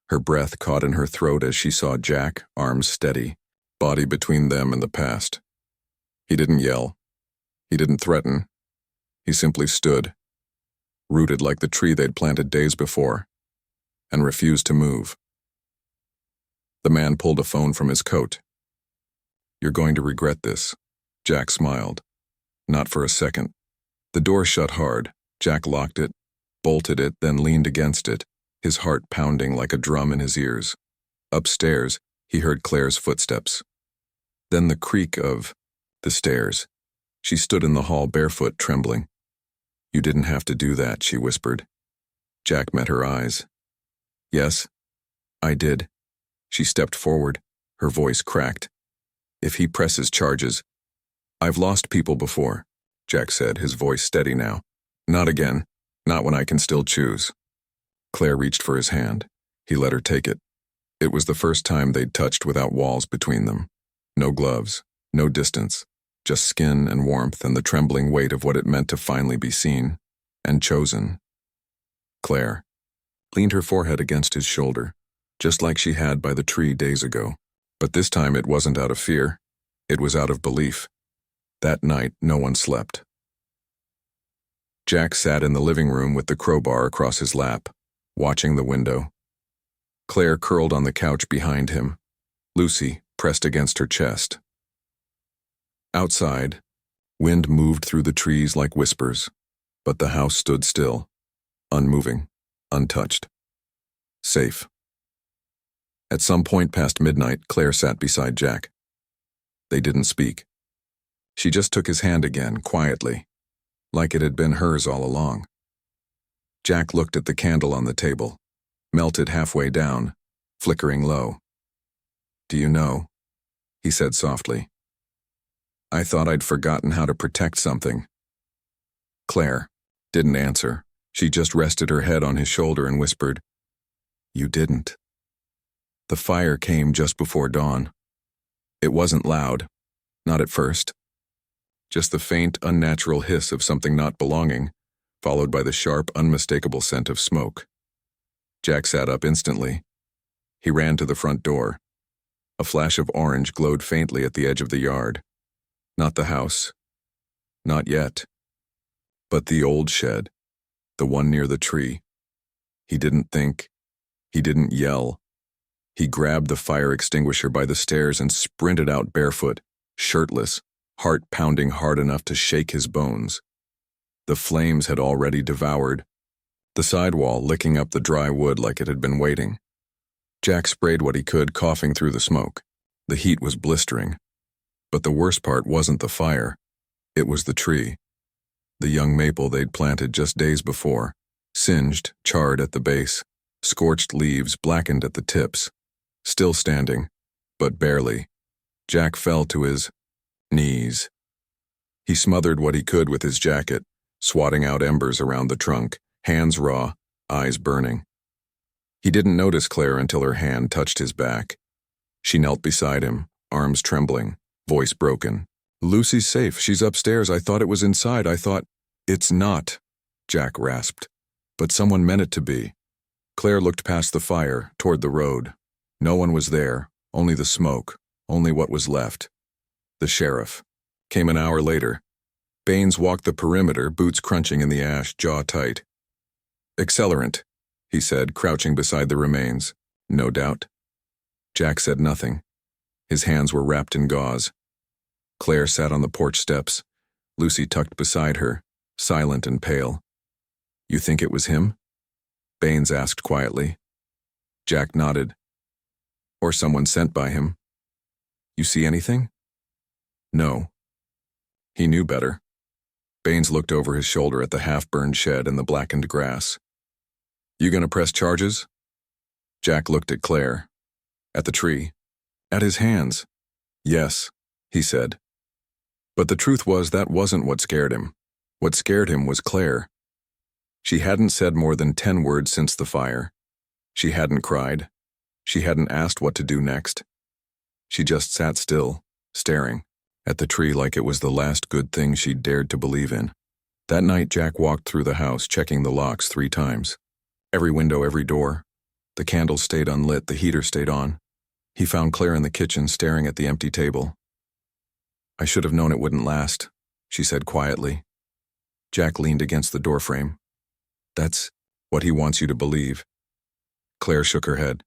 Her breath caught in her throat as she saw Jack, arms steady, body between them and the past. He didn't yell. He didn't threaten. He simply stood, rooted like the tree they'd planted days before, and refused to move. The man pulled a phone from his coat. "You're going to regret this." Jack smiled. Not for a second. The door shut hard. Jack locked it, bolted it, then leaned against it, his heart pounding like a drum in his ears. Upstairs, he heard Claire's footsteps. Then the creak of the stairs. She stood in the hall barefoot, trembling. "You didn't have to do that," she whispered. Jack met her eyes. "Yes, I did." She stepped forward, her voice cracked. "If he presses charges—" "I've lost people before," Jack said, his voice steady now. "Not again. Not when I can still choose." Claire reached for his hand. He let her take it. It was the first time they'd touched without walls between them. No gloves, no distance, just skin and warmth and the trembling weight of what it meant to finally be seen and chosen. Claire leaned her forehead against his shoulder, just like she had by the tree days ago. But this time it wasn't out of fear. It was out of belief. That night, no one slept. Jack sat in the living room with the crowbar across his lap, watching the window. Claire curled on the couch behind him, Lucy pressed against her chest. Outside, wind moved through the trees like whispers, but the house stood still, unmoving, untouched. Safe. At some point past midnight, Claire sat beside Jack. They didn't speak. She just took his hand again, quietly, like it had been hers all along. Jack looked at the candle on the table, melted halfway down, flickering low. "Do you know?" he said softly. "I thought I'd forgotten how to protect something." Claire didn't answer. She just rested her head on his shoulder and whispered, "You didn't." The fire came just before dawn. It wasn't loud, not at first. Just the faint, unnatural hiss of something not belonging, followed by the sharp, unmistakable scent of smoke. Jack sat up instantly. He ran to the front door. A flash of orange glowed faintly at the edge of the yard. Not the house. Not yet. But the old shed, the one near the tree. He didn't think. He didn't yell. He grabbed the fire extinguisher by the stairs and sprinted out barefoot, shirtless, heart pounding hard enough to shake his bones. The flames had already devoured the sidewall, licking up the dry wood like it had been waiting. Jack sprayed what he could, coughing through the smoke. The heat was blistering. But the worst part wasn't the fire. It was the tree. The young maple they'd planted just days before, singed, charred at the base, scorched leaves blackened at the tips. Still standing, but barely. Jack fell to his knees. He smothered what he could with his jacket, swatting out embers around the trunk, hands raw, eyes burning. He didn't notice Claire until her hand touched his back. She knelt beside him, arms trembling, voice broken. "Lucy's safe. She's upstairs. I thought it was inside. I thought—" "It's not," Jack rasped. "But someone meant it to be." Claire looked past the fire, toward the road. No one was there, only the smoke, only what was left. The sheriff came an hour later. Baines walked the perimeter, boots crunching in the ash, jaw tight. "Accelerant," he said, crouching beside the remains. "No doubt." Jack said nothing. His hands were wrapped in gauze. Claire sat on the porch steps, Lucy tucked beside her, silent and pale. "You think it was him?" Baines asked quietly. Jack nodded. "Or someone sent by him." You see anything? No. He knew better. Baines looked over his shoulder at the half-burned shed and the blackened grass. You gonna press charges? Jack looked at Claire. At the tree. At his hands. Yes, he said. But the truth was that wasn't what scared him. What scared him was Claire. She hadn't said more than 10 words since the fire. She hadn't cried. She hadn't asked what to do next. She just sat still, staring at the tree like it was the last good thing she'd dared to believe in. That night, Jack walked through the house, checking the locks 3 times. Every window, every door. The candles stayed unlit, the heater stayed on. He found Claire in the kitchen, staring at the empty table. I should have known it wouldn't last, she said quietly. Jack leaned against the doorframe. That's what he wants you to believe. Claire shook her head.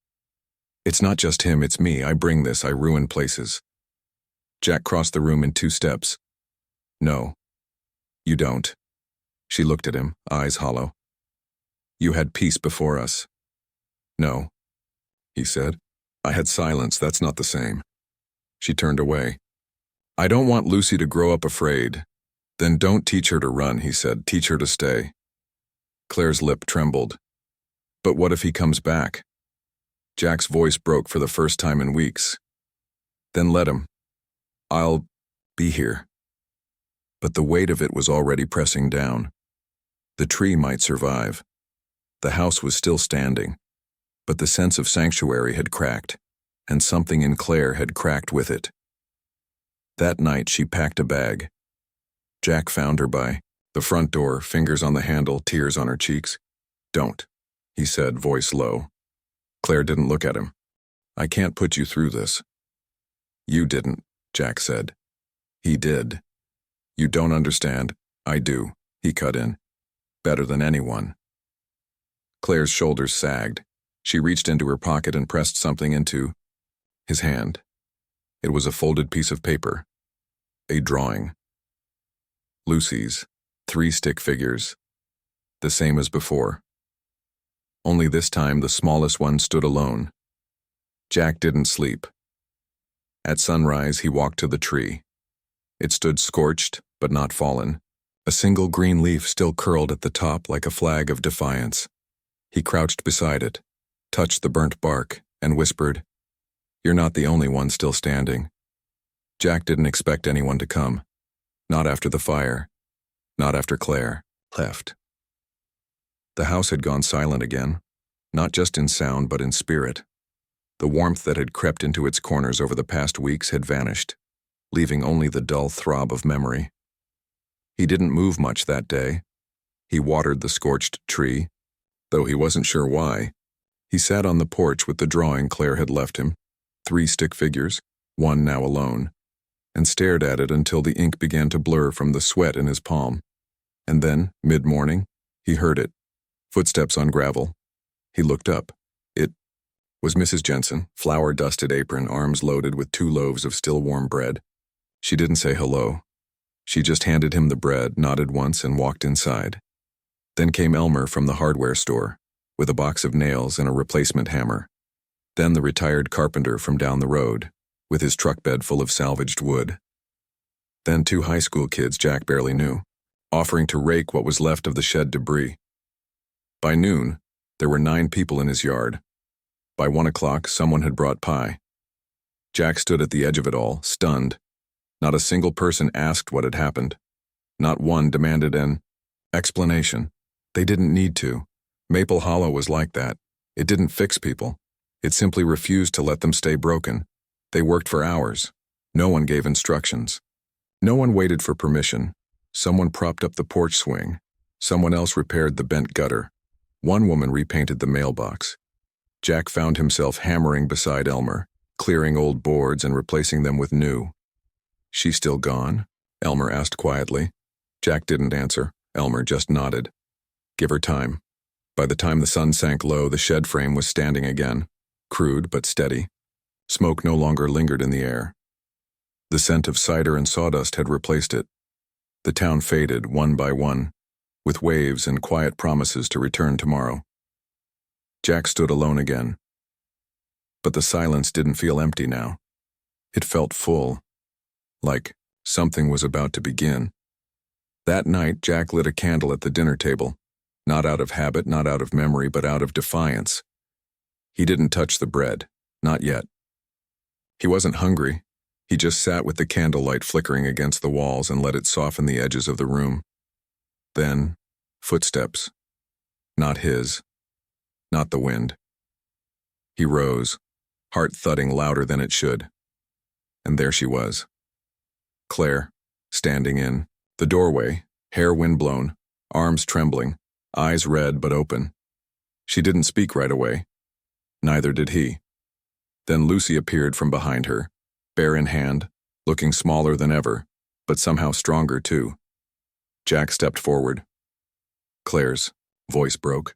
It's not just him, it's me. I bring this, I ruin places. Jack crossed the room in 2 steps. No, you don't. She looked at him, eyes hollow. You had peace before us. No, he said. I had silence, that's not the same. She turned away. I don't want Lucy to grow up afraid. Then don't teach her to run, he said. Teach her to stay. Claire's lip trembled. But what if he comes back? Jack's voice broke for the first time in weeks. Then let him. I'll be here. But the weight of it was already pressing down. The tree might survive. The house was still standing. But the sense of sanctuary had cracked, and something in Claire had cracked with it. That night she packed a bag. Jack found her by the front door, fingers on the handle, tears on her cheeks. Don't, he said, voice low. Claire didn't look at him. I can't put you through this. You didn't, Jack said. He did. You don't understand. I do, he cut in. Better than anyone. Claire's shoulders sagged. She reached into her pocket and pressed something into his hand. It was a folded piece of paper. A drawing. Lucy's, 3 stick figures. The same as before. Only this time the smallest one stood alone. Jack didn't sleep. At sunrise he walked to the tree. It stood scorched, but not fallen. A single green leaf still curled at the top like a flag of defiance. He crouched beside it, touched the burnt bark, and whispered, You're not the only one still standing. Jack didn't expect anyone to come. Not after the fire. Not after Claire left. The house had gone silent again, not just in sound but in spirit. The warmth that had crept into its corners over the past weeks had vanished, leaving only the dull throb of memory. He didn't move much that day. He watered the scorched tree, though he wasn't sure why. He sat on the porch with the drawing Claire had left him, 3 stick figures, one now alone, and stared at it until the ink began to blur from the sweat in his palm. And then, mid-morning, he heard it. Footsteps on gravel. He looked up. It was Mrs. Jensen, flour-dusted apron, arms loaded with 2 loaves of still warm bread. She didn't say hello. She just handed him the bread, nodded once, and walked inside. Then came Elmer from the hardware store, with a box of nails and a replacement hammer. Then the retired carpenter from down the road, with his truck bed full of salvaged wood. Then 2 high school kids Jack barely knew, offering to rake what was left of the shed debris. By noon, there were 9 people in his yard. By 1 o'clock, someone had brought pie. Jack stood at the edge of it all, stunned. Not a single person asked what had happened. Not one demanded an explanation. They didn't need to. Maple Hollow was like that. It didn't fix people. It simply refused to let them stay broken. They worked for hours. No one gave instructions. No one waited for permission. Someone propped up the porch swing. Someone else repaired the bent gutter. One woman repainted the mailbox. Jack found himself hammering beside Elmer, clearing old boards and replacing them with new. She still gone? Elmer asked quietly. Jack didn't answer. Elmer just nodded. Give her time. By the time the sun sank low, the shed frame was standing again, crude but steady. Smoke no longer lingered in the air. The scent of cider and sawdust had replaced it. The town faded one by one, with waves and quiet promises to return tomorrow. Jack stood alone again. But the silence didn't feel empty now. It felt full, like something was about to begin. That night, Jack lit a candle at the dinner table, not out of habit, not out of memory, but out of defiance. He didn't touch the bread, not yet. He wasn't hungry. He just sat with the candlelight flickering against the walls and let it soften the edges of the room. Then, footsteps. Not his. Not the wind. He rose, heart thudding louder than it should. And there she was. Claire, standing in the doorway, hair windblown, arms trembling, eyes red but open. She didn't speak right away. Neither did he. Then Lucy appeared from behind her, bear in hand, looking smaller than ever, but somehow stronger too. Jack stepped forward. Claire's voice broke.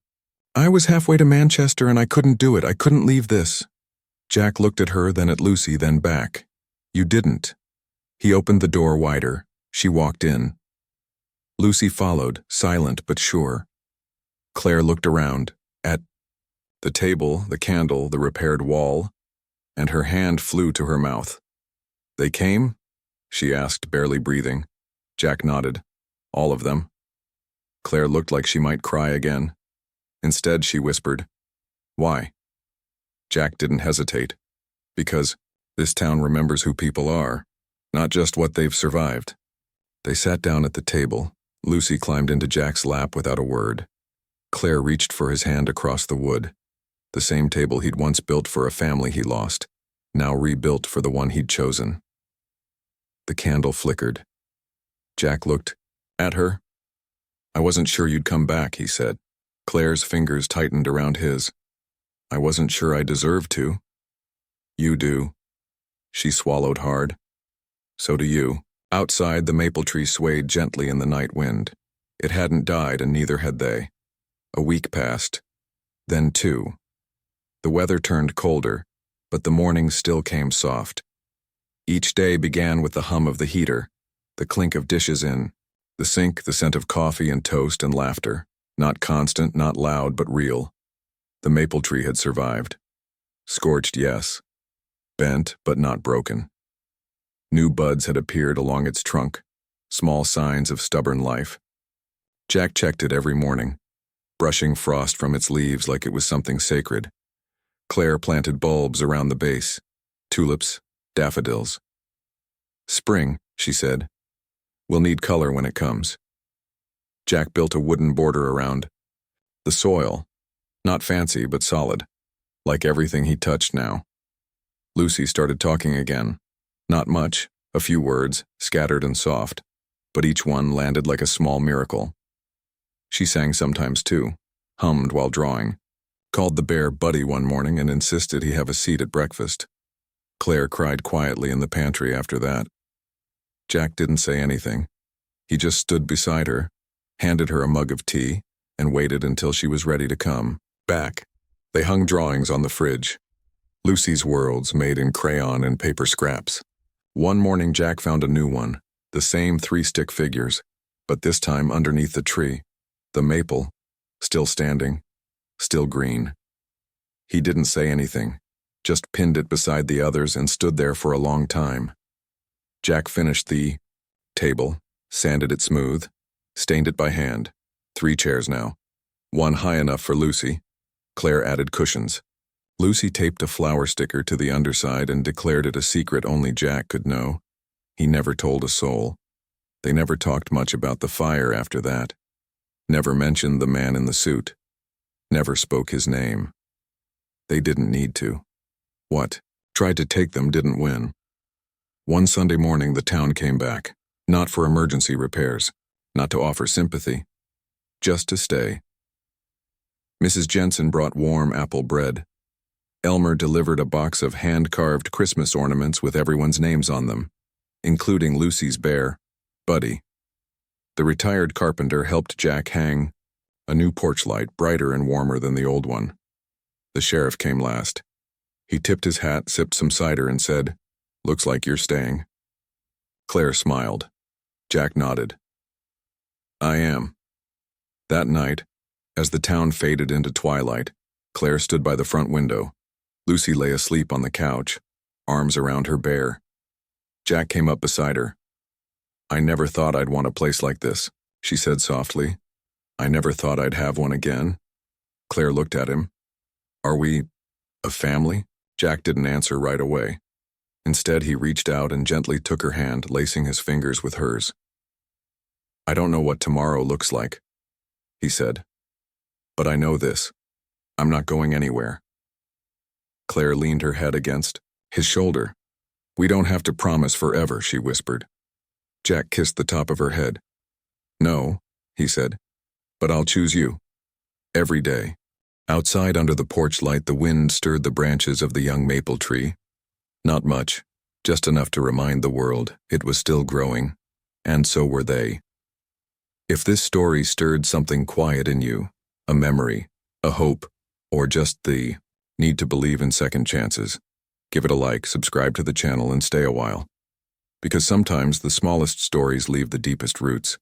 "I was halfway to Manchester and I couldn't do it. I couldn't leave this." Jack looked at her, then at Lucy, then back. "You didn't." He opened the door wider. She walked in. Lucy followed, silent but sure. Claire looked around, at the table, the candle, the repaired wall, and her hand flew to her mouth. "They came?" she asked, barely breathing. Jack nodded. "All of them." Claire looked like she might cry again. Instead, she whispered, "Why?" Jack didn't hesitate. "Because this town remembers who people are, not just what they've survived." They sat down at the table. Lucy climbed into Jack's lap without a word. Claire reached for his hand across the wood, the same table he'd once built for a family he lost, now rebuilt for the one he'd chosen. The candle flickered. Jack looked at her. "I wasn't sure you'd come back," he said. Claire's fingers tightened around his. "I wasn't sure I deserved to." "You do." She swallowed hard. "So do you." Outside, the maple tree swayed gently in the night wind. It hadn't died, and neither had they. A week passed. Then 2. The weather turned colder, but the mornings still came soft. Each day began with the hum of the heater, the clink of dishes in, the sink, the scent of coffee and toast and laughter. Not constant, not loud, but real. The maple tree had survived. Scorched, yes. Bent, but not broken. New buds had appeared along its trunk, small signs of stubborn life. Jack checked it every morning, brushing frost from its leaves like it was something sacred. Claire planted bulbs around the base, tulips, daffodils. "Spring," she said. "We'll need color when it comes." Jack built a wooden border around the soil, not fancy but solid, like everything he touched now. Lucy started talking again. Not much, a few words, scattered and soft, but each one landed like a small miracle. She sang sometimes too, hummed while drawing, called the bear Buddy one morning and insisted he have a seat at breakfast. Claire cried quietly in the pantry after that. Jack didn't say anything. He just stood beside her, handed her a mug of tea, and waited until she was ready to come back. They hung drawings on the fridge. Lucy's worlds made in crayon and paper scraps. One morning Jack found a new one, the same 3 stick figures, but this time underneath the tree. The maple, still standing, still green. He didn't say anything, just pinned it beside the others and stood there for a long time. Jack finished the table, sanded it smooth, stained it by hand. 3 chairs now. One high enough for Lucy. Claire added cushions. Lucy taped a flower sticker to the underside and declared it a secret only Jack could know. He never told a soul. They never talked much about the fire after that. Never mentioned the man in the suit. Never spoke his name. They didn't need to. What tried to take them didn't win. One Sunday morning the town came back, not for emergency repairs, not to offer sympathy, just to stay. Mrs. Jensen brought warm apple bread. Elmer delivered a box of hand-carved Christmas ornaments with everyone's names on them, including Lucy's bear, Buddy. The retired carpenter helped Jack hang a new porch light, brighter and warmer than the old one. The sheriff came last. He tipped his hat, sipped some cider, and said, "Looks like you're staying." Claire smiled. Jack nodded. "I am." That night, as the town faded into twilight, Claire stood by the front window. Lucy lay asleep on the couch, arms around her bear. Jack came up beside her. "I never thought I'd want a place like this," she said softly. "I never thought I'd have one again." Claire looked at him. "Are we a family?" Jack didn't answer right away. Instead, he reached out and gently took her hand, lacing his fingers with hers. "I don't know what tomorrow looks like," he said. "But I know this. I'm not going anywhere." Claire leaned her head against his shoulder. "We don't have to promise forever," she whispered. Jack kissed the top of her head. "No," he said, "but I'll choose you. Every day." Outside under the porch light, the wind stirred the branches of the young maple tree. Not much, just enough to remind the world it was still growing, and so were they. If this story stirred something quiet in you, a memory, a hope, or just the need to believe in second chances, give it a like, subscribe to the channel, and stay a while. Because sometimes the smallest stories leave the deepest roots.